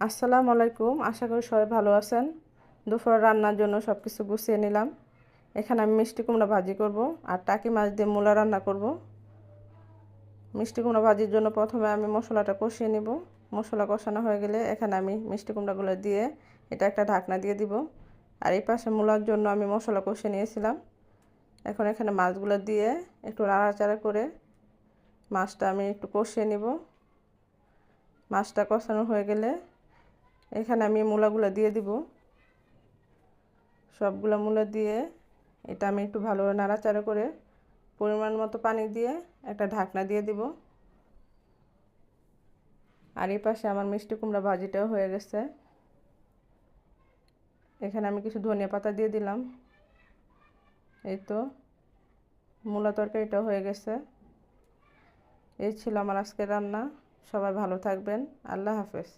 আসসালামু আলাইকুম। আশা করি সবাই ভালো আছেন। দুপুর রান্নার জন্য সব কিছু গুছিয়ে নিলাম। এখানে আমি মিষ্টি কুমড়া ভাজি করব আর টাকি মাছ দিয়ে মূলা রান্না করব। মিষ্টি কুমড়া ভাজির জন্য প্রথমে আমি মশলাটা কষিয়ে নিব। মশলা কষানো হয়ে গেলে এখানে আমি মিষ্টি কুমড়াগুলো দিয়ে এটা একটা ঢাকনা দিয়ে দিব। আর এই পাশে মূলার জন্য আমি মশলা কষিয়ে নিয়েছিলাম। এখন এখানে মাছগুলো দিয়ে একটু নাড়াচাড়া করে মাছটা আমি একটু কষিয়ে নিব। মাছটা কষানো হয়ে গেলে এখানে আমি মূলাগুলো দিয়ে দিব। সবগুলো মূলা দিয়ে এটা আমি একটু ভালোভাবে নাড়াচাড়া করে পরিমাণ মতো পানি দিয়ে একটা ঢাকনা দিয়ে দিব। আর এই পাশে আমার মিষ্টি কুমড়া ভাজিটাও হয়ে গেছে। এখানে আমি কিছু ধনিয়া পাতা দিয়ে দিলাম। এই তো মূলা তরকারিটাও হয়ে গেছে। এই ছিল আমার আজকের রান্না। সবাই ভালো থাকবেন। আল্লাহ হাফেজ।